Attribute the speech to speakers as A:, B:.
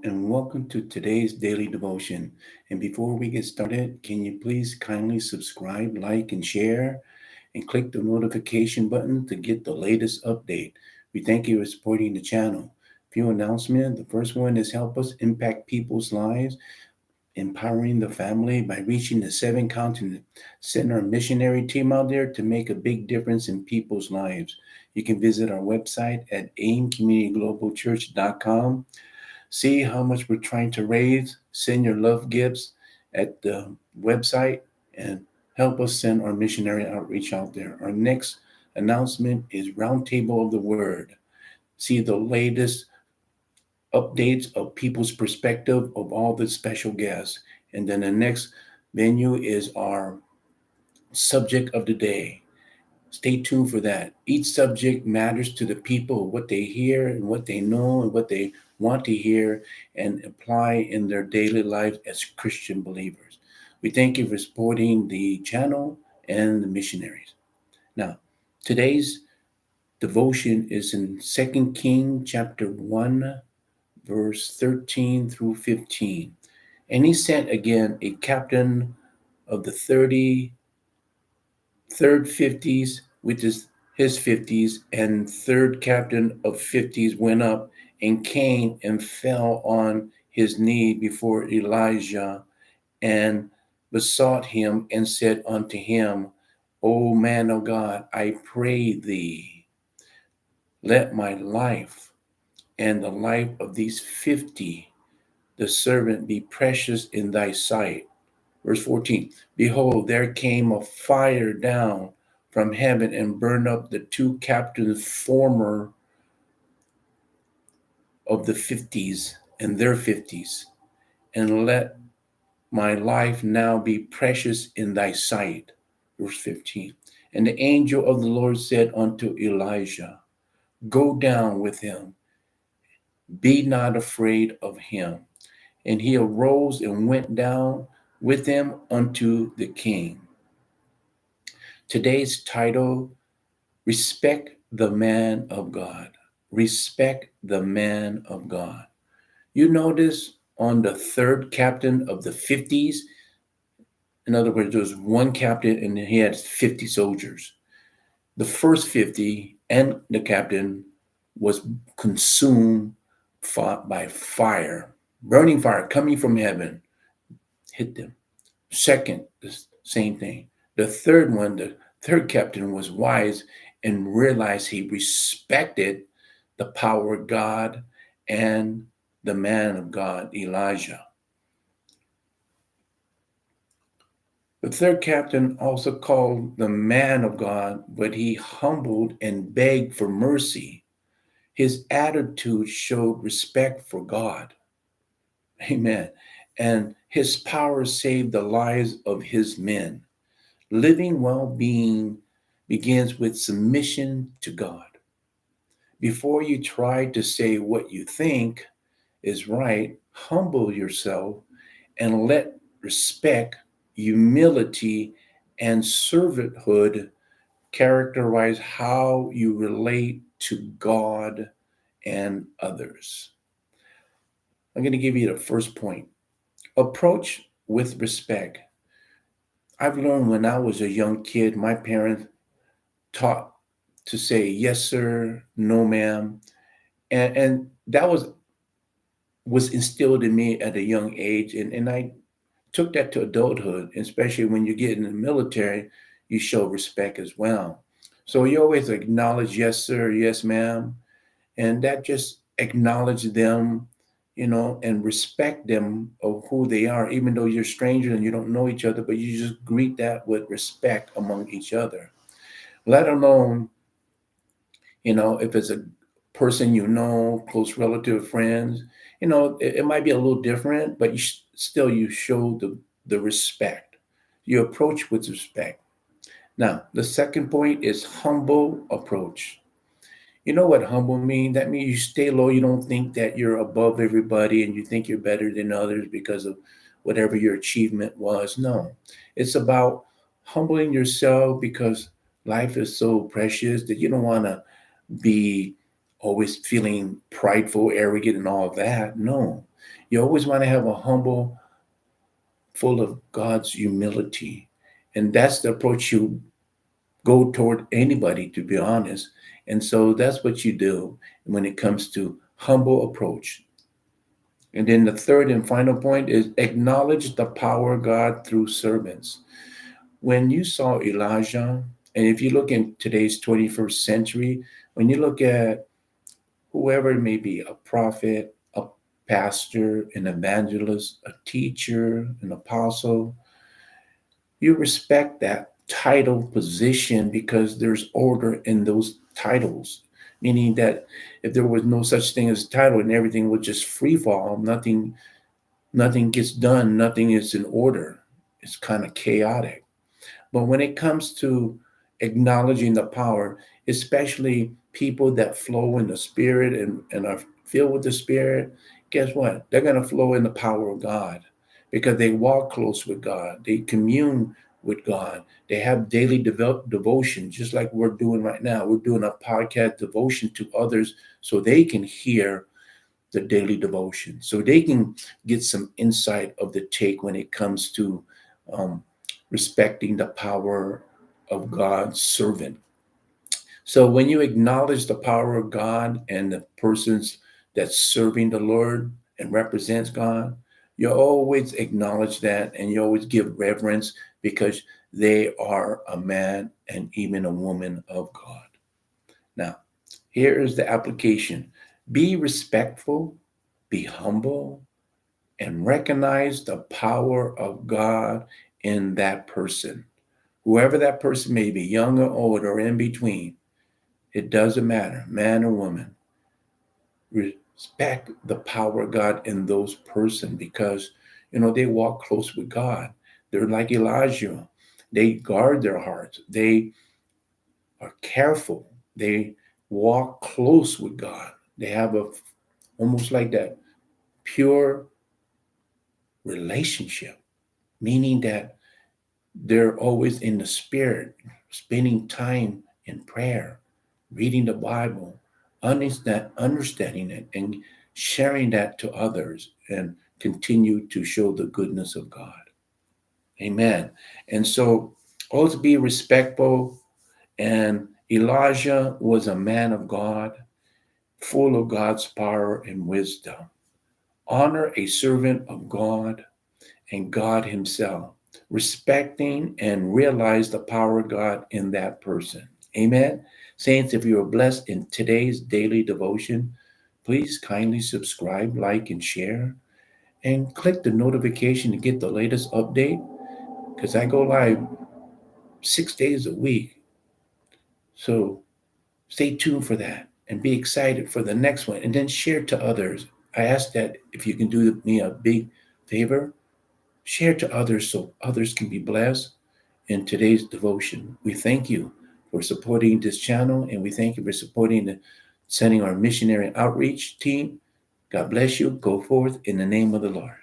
A: and welcome to today's daily devotion. And before we get started, can you please kindly subscribe, like, and share, and click the notification button to get the latest update? We thank you for supporting the channel. Few announcements. The first one is help us impact people's lives, empowering the family by reaching the seven continents. Send our missionary team out there to make a big difference in people's lives. You can visit our website at aimcommunityglobalchurch.com. See how much we're trying to raise. Send your love gifts at the website and help us send our missionary outreach out there. Our next announcement is Roundtable of the Word. See the latest updates of people's perspective of all the special guests. And then the next venue is our subject of the day. Stay tuned for that. Each subject matters to the people, what they hear and what they know and what they want to hear and apply in their daily life as Christian believers. We thank you for supporting the channel and the missionaries. Now, today's devotion is in 2 King chapter 1, verse 13 through 15. And he sent again a captain of the 33rd 50s, which is his 50s, and third captain of 50s went up and came and fell on his knee before Elijah and besought him and said unto him, O man of God, I pray thee, let my life and the life of these 50, the servant, be precious in thy sight. Verse 14, behold, there came a fire down from heaven and burned up the two captains former of the 50s and their 50s. And let my life now be precious in thy sight. Verse 15, and the angel of the Lord said unto Elijah, go down with him, be not afraid of him. And he arose and went down with him unto the king. Today's title, Respect the Man of God. Respect the Man of God. You notice on the third captain of the 50s, in other words, there was one captain and he had 50 soldiers. The first 50 and the captain was consumed by fire, burning fire coming from heaven, hit them. Second, the same thing. The third captain was wise and realized he respected the power of God and the man of God, Elijah. The third captain also called the man of God, but he humbled and begged for mercy. His attitude showed respect for God. Amen. And his power saved the lives of his men. Living well-being begins with submission to God. Before you try to say what you think is right, humble yourself and let respect, humility, and servanthood characterize how you relate to God and others. I'm going to give you the first point. Approach with respect. I've learned when I was a young kid, my parents taught to say yes sir, no ma'am, and that was instilled in me at a young age, and I took that to adulthood, especially when you get in the military, you show respect as well. So you always acknowledge yes sir, yes ma'am, and that just acknowledge them, and respect them of who they are, even though you're strangers and you don't know each other, but you just greet that with respect among each other. Let alone, if it's a person close relative, friends, it might be a little different, but still you show the respect. You approach with respect. Now, the second point is humble approach. You know what humble means? That means you stay low. You don't think that you're above everybody and you think you're better than others because of whatever your achievement was. No, it's about humbling yourself because life is so precious that you don't want to be always feeling prideful, arrogant, and all of that. No, you always want to have a humble, full of God's humility. And that's the approach you go toward anybody, to be honest. And so that's what you do when it comes to humble approach. And then the third and final point is acknowledge the power of God through servants. When you saw Elijah, and if you look in today's 21st century, when you look at whoever it may be, a prophet, a pastor, an evangelist, a teacher, an apostle, you respect that title position because there's order in those titles. Meaning that if there was no such thing as a title and everything would just free fall, nothing gets done, nothing is in order. It's kind of chaotic. But when it comes to acknowledging the power, especially people that flow in the spirit and are filled with the spirit, guess what? They're going to flow in the power of God because they walk close with God. They commune with God. They have daily devotion, just like we're doing right now. We're doing a podcast devotion to others so they can hear the daily devotion, so they can get some insight of the take when it comes to um, respecting the power of God's servant. So when you acknowledge the power of God and the persons that's serving the Lord and represents God, you always acknowledge that and you always give reverence because they are a man and even a woman of God. Now, here is the application. Be respectful, be humble, and recognize the power of God in that person. Whoever that person may be, young or old or in between, it doesn't matter, man or woman. Respect the power of God in those person because they walk close with God. They're like Elijah. They guard their hearts. They are careful. They walk close with God. They have a almost like that pure relationship, meaning that they're always in the spirit, spending time in prayer, reading the Bible, understanding it, and sharing that to others, and continue to show the goodness of God. Amen. And so, always be respectful. And Elijah was a man of God, full of God's power and wisdom. Honor a servant of God and God Himself, respecting and realize the power of God in that person. Amen. Saints, if you are blessed in today's daily devotion, please kindly subscribe, like, and share, and click the notification to get the latest update because I go live 6 days a week. So stay tuned for that and be excited for the next one and then share to others. I ask that if you can do me a big favor, share to others so others can be blessed in today's devotion. We thank you for supporting this channel and we thank you for sending our missionary outreach team. God bless you. Go forth in the name of the Lord.